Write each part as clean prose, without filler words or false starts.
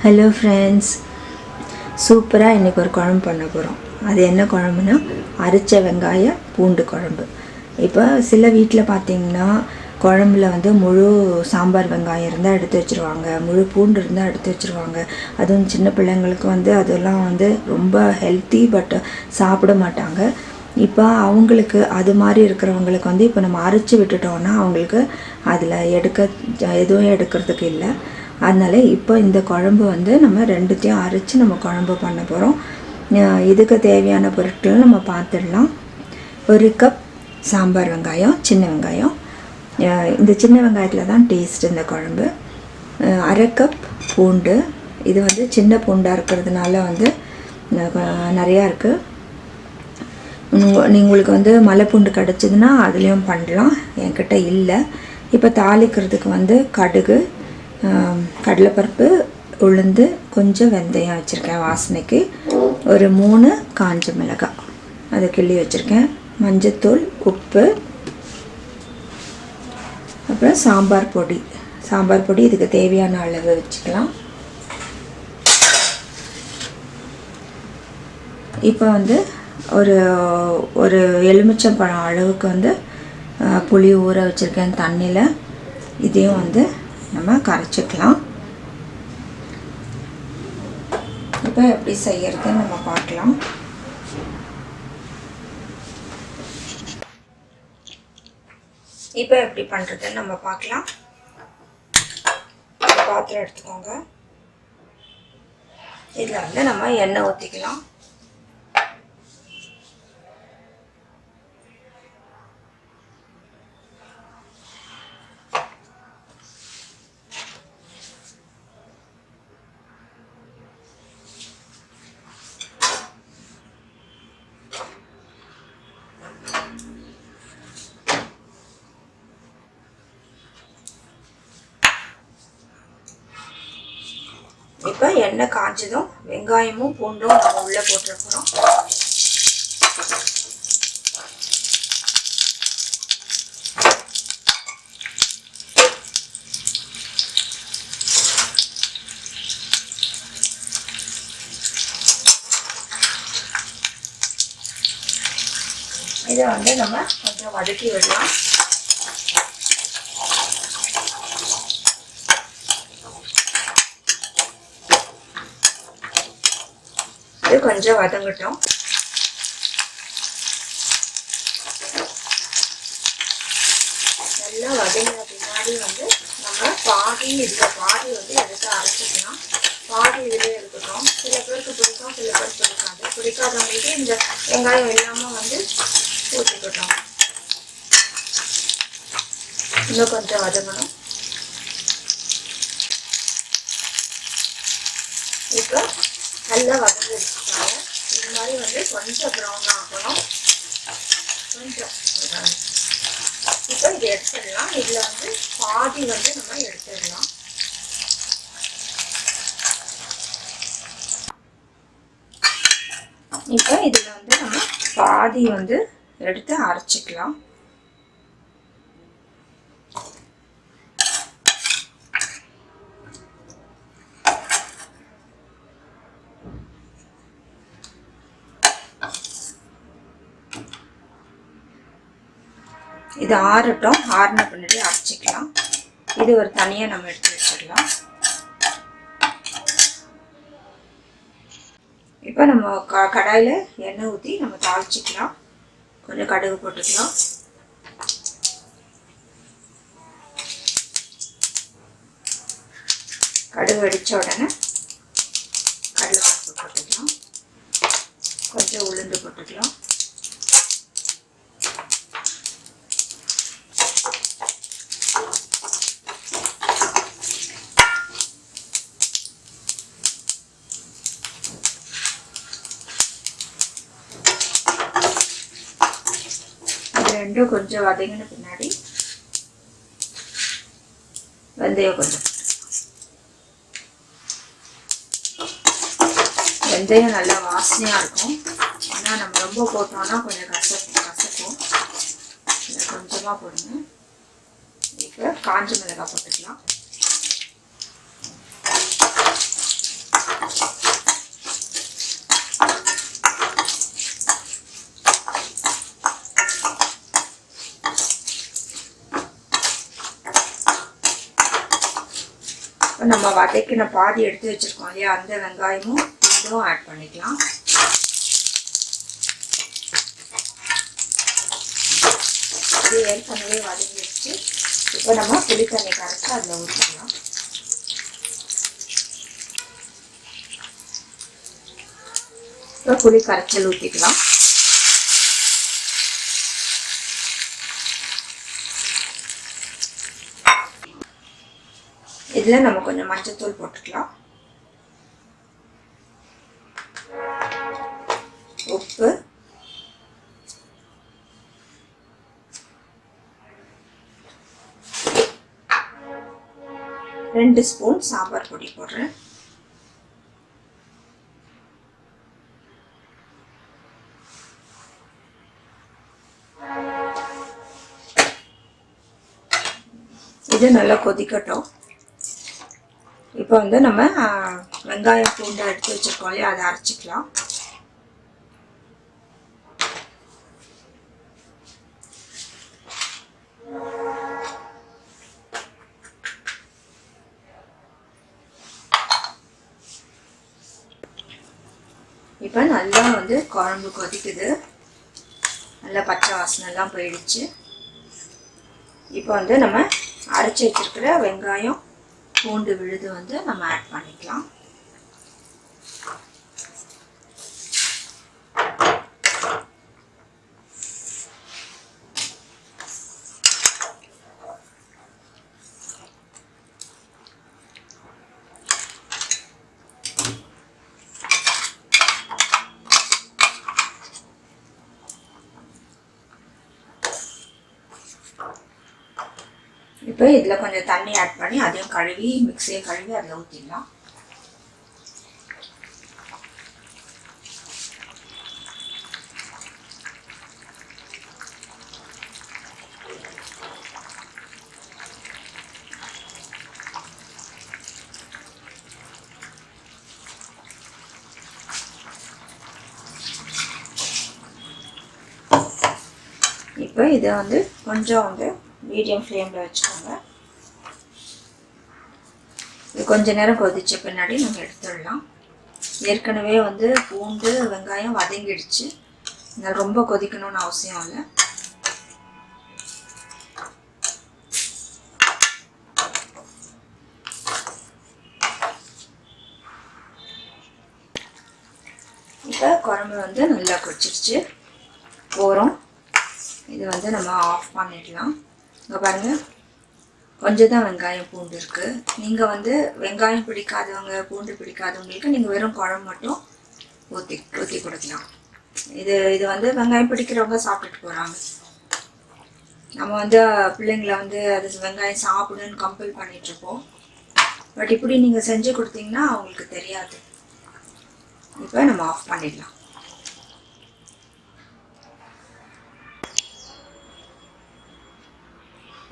Hello friends, சூப்பராக இன்றைக்கி ஒரு குழம்பு பண்ண போகிறோம். அது என்ன குழம்புனா அரைச்ச வெங்காய பூண்டு குழம்பு. இப்போ சில வீட்டில் பார்த்திங்கன்னா குழம்புல முழு சாம்பார் வெங்காயம் இருந்தால் எடுத்து வச்சுருவாங்க, முழு பூண்டு இருந்தால் எடுத்து வச்சுருவாங்க. அதுவும் சின்ன பிள்ளைங்களுக்கு அதெல்லாம் ரொம்ப ஹெல்த்தி, பட் சாப்பிட மாட்டாங்க. இப்போ அவங்களுக்கு அது மாதிரி இருக்கிறவங்களுக்கு இப்போ நம்ம அரைச்சி விட்டுட்டோன்னா அவங்களுக்கு அதில் எதுவும் எடுக்கிறதுக்கு இல்லை. அதனால் இப்போ இந்த குழம்பு நம்ம ரெண்டுத்தையும் அரைச்சி நம்ம குழம்பு பண்ண போகிறோம். இதுக்கு தேவையான பொருட்கள் நம்ம பார்த்துடலாம். 1 கப் சாம்பார் வெங்காயம், சின்ன வெங்காயம். இந்த சின்ன வெங்காயத்தில் தான் டேஸ்ட் இந்த குழம்பு. 1/2 கப் பூண்டு. இது சின்ன பூண்டாக இருக்கிறதுனால நிறையா இருக்குது. உங்களுக்கு மலைப்பூண்டு கிடச்சிதுன்னா அதுலேயும் பண்ணலாம், என்கிட்ட இல்லை. இப்போ தாளிக்கிறதுக்கு கடுகு, கடலைப்பருப்பு, உளுந்து, கொஞ்சம் வெந்தயம் வச்சுருக்கேன் வாசனைக்கு. ஒரு 3 காஞ்ச மிளகாய் அதை கிள்ளி வச்சுருக்கேன். மஞ்சத்தூள், உப்பு, அப்புறம் சாம்பார் பொடி இதுக்கு தேவையான அளவு வச்சுக்கலாம். இப்போ ஒரு எலுமிச்சம்பழம் அளவுக்கு புளி ஊற வச்சுருக்கேன் தண்ணியில். இதையும் நம்ம கரைச்சிக்கலாம். இப்போ எப்படி செய்யறதுன்னு நம்ம பார்க்கலாம். இப்போ எப்படி பண்ணுறதுன்னு நம்ம பார்க்கலாம். பாத்திரம் எடுத்துக்கோங்க. இதில் நம்ம எண்ணெய் ஊற்றிக்கலாம். இப்போ எண்ணெய் காய்ச்சதும் வெங்காயமும் பூண்டும் நம்ம உள்ளே போட்டுற போகிறோம். இதை நம்ம கொஞ்சம் வதக்கி விடலாம். இது கொஞ்சம் வதங்கட்டும். நல்லா வதங்கின பின்னாடி நம்ம பாதி எடுத்து அரைச்சிக்கலாம். பாதி இதிலே இருக்கட்டும். சில பேருக்கு பிடிக்கும், சில பேருக்கு பிடிக்காதவங்களுக்கு இந்த வெங்காயம் எல்லாமே ஊற்றிக்கிட்டோம். இன்னும் கொஞ்சம் வதங்கணும். இப்போ நல்லா வதங்கிடுச்சுக்காங்க. இந்த மாதிரி கொஞ்சம் ப்ரௌன் ஆகணும். கொஞ்சம் இப்போ இது எடுத்துடலாம். இதில் பாதி நம்ம எடுத்துடலாம். இப்போ இதில் நம்ம பாதி எடுத்து அரைச்சிக்கலாம். இது ஆறட்டும். ஆறின பின்னாடி அரைச்சிக்கலாம். இது ஒரு தனியாக நம்ம எடுத்து வச்சிடலாம். இப்போ நம்ம கடாயில் எண்ணெய் ஊற்றி நம்ம தாளிச்சிக்கலாம். கொஞ்சம் கடுகு போட்டுக்கலாம். கடுகு வெடித்த உடனே கடலைப்பருப்பு போட்டுக்கலாம். கொஞ்சம் உளுந்து போட்டுக்கலாம். ரெண்டும் கொஞ்சம் வதங்கின பின்னாடி வெந்தயம் வெந்தயம் நல்லா வாசனையாக இருக்கும். ஆனால் நம்ம ரொம்ப போட்டோம்னா கொஞ்சம் கசக்கும். கொஞ்சமாக போடுங்க. இப்போ காஞ்ச மிளகாய் போட்டுக்கலாம். இப்போ நம்ம வதக்கின பாதி எடுத்து வச்சுருக்கோம் இல்லையா, அந்த வெங்காயமும் பூண்டும் ஆட் பண்ணிக்கலாம். இது ஏற்கனவே வதங்கிடுச்சு. இப்போ நம்ம புளி தண்ணி கரைச்சி அதில் ஊற்றிக்கலாம். இப்போ புளி கரைச்சல் ஊற்றிக்கலாம். இதில் நம்ம கொஞ்சம் மஞ்சத்தூள் போட்டுக்கலாம், உப்பு, ரெண்டு ஸ்பூன் சாம்பார் பொடி போடுறேன். இது நல்லா கொதிக்கட்டும். இப்போ வந்து நம்ம வெங்காயம் பூண்டை எடுத்து வச்சிருக்கோம் இல்லையா, அதை அரைச்சிக்கலாம். இப்போ நல்லா வந்து குழம்பு கொதிக்குது, நல்லா பச்சை வாசனைலாம் போயிடுச்சு. இப்போ வந்து நம்ம அரைச்சி வச்சிருக்கிற வெங்காயம் பூண்டு விழுது வந்து நம்ம ஆட் பண்ணிக்கலாம். இப்போ இதில் கொஞ்சம் தண்ணி ஆட் பண்ணி அதையும் கழுவி மிக்ஸியை கழுவி அதில் ஊற்றிடலாம். இப்போ இதை வந்து கொஞ்சம் வந்து மீடியம் ஃப்ளேமில் வச்சுக்கோங்க. இது கொஞ்ச நேரம் கொதிச்ச பின்னாடி நம்ம எடுத்துடலாம். ஏற்கனவே வந்து பூண்டு வெங்காயம் வதங்கிடுச்சு, இதனால் ரொம்ப கொதிக்கணும்னு அவசியம் இல்லை. இப்போ குழம்பு வந்து நல்லா கொதிச்சிருச்சு, போகிறோம். இது வந்து நம்ம ஆஃப் பண்ணிடலாம். இங்கே பாருங்கள், கொஞ்சம் தான் வெங்காயம் பூண்டு இருக்குது. நீங்கள் வந்து வெங்காயம் பிடிக்காதவங்க பூண்டு பிடிக்காதவங்களுக்கு நீங்கள் வெறும் குழம்பு மட்டும் ஊற்றி கொடுக்கலாம். இது வந்து வெங்காயம் பிடிக்கிறவங்க சாப்பிட்டுட்டு போகிறாங்க. நம்ம வந்து பிள்ளைங்களை வந்து அது வெங்காயம் சாப்பிடுன்னு கம்பல் பண்ணிகிட்ருப்போம். பட் இப்படி நீங்கள் செஞ்சு கொடுத்தீங்கன்னா அவங்களுக்கு தெரியாது. இப்போ நம்ம ஆஃப் பண்ணிடலாம்.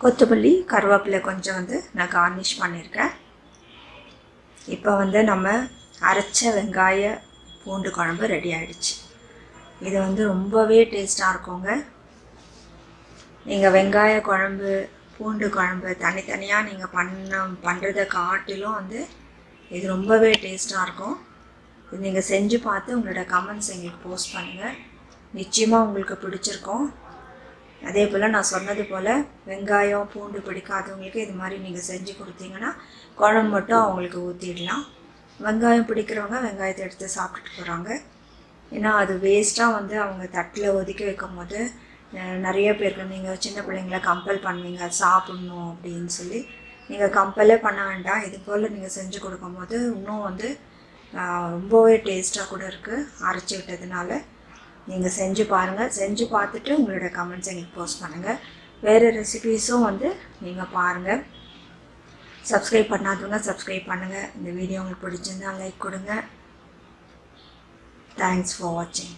கொத்தமல்லி கருவேப்பிலை கொஞ்சம் வந்து நான் கார்னிஷ் பண்ணியிருக்கேன். இப்போ வந்து நம்ம அரைச்ச வெங்காய பூண்டு குழம்பு ரெடி ஆகிடுச்சு. இது வந்து ரொம்பவே டேஸ்ட்டாக இருக்குங்க. நீங்கள் வெங்காய குழம்பு பூண்டு குழம்பு தனித்தனியாக நீங்கள் பண்ணுறதை காட்டிலும் வந்து இது ரொம்பவே டேஸ்ட்டாக இருக்கும். இது நீங்கள் செஞ்சு பார்த்து உங்களோட கமெண்ட்ஸ் எங்களுக்கு போஸ்ட் பண்ணுங்கள். நிச்சயமாக உங்களுக்கு பிடிச்சிருக்கும். அதே போல் நான் சொன்னது போல் வெங்காயம் பூண்டு பிடிக்காதவங்களுக்கு இது மாதிரி நீங்கள் செஞ்சு கொடுத்தீங்கன்னா குழம்பு மட்டும் அவங்களுக்கு ஊற்றிடலாம். வெங்காயம் பிடிக்கிறவங்க வெங்காயத்தை எடுத்து சாப்பிட்டுட்டு போகிறாங்க. ஏன்னா அது வேஸ்ட்டாக வந்து அவங்க தட்டில் ஒதுக்கி வைக்கும் போது நிறைய பேருக்கு நீங்கள் சின்ன பிள்ளைங்கள கம்பல் பண்ணுவீங்க அது சாப்பிட்ணும் அப்படின்னு சொல்லி. நீங்கள் கம்பலே பண்ண வேண்டாம். இது போல் நீங்கள் செஞ்சு கொடுக்கும்போது இன்னும் வந்து ரொம்பவே டேஸ்ட்டாக கூட இருக்குது. அரைச்சி விட்டதுனால நீங்கள் செஞ்சு பாருங்கள். செஞ்சு பார்த்துட்டு உங்களோட கமெண்ட்ஸ் எங்களுக்கு போஸ்ட் பண்ணுங்கள். வேறு ரெசிபீஸும் வந்து நீங்கள் பாருங்கள். சப்ஸ்கிரைப் பண்ணாதவங்க சப்ஸ்கிரைப் பண்ணுங்கள். இந்த வீடியோ உங்களுக்கு பிடிச்சிருந்தால் லைக் கொடுங்க. தேங்க்ஸ் ஃபார் வாட்சிங்.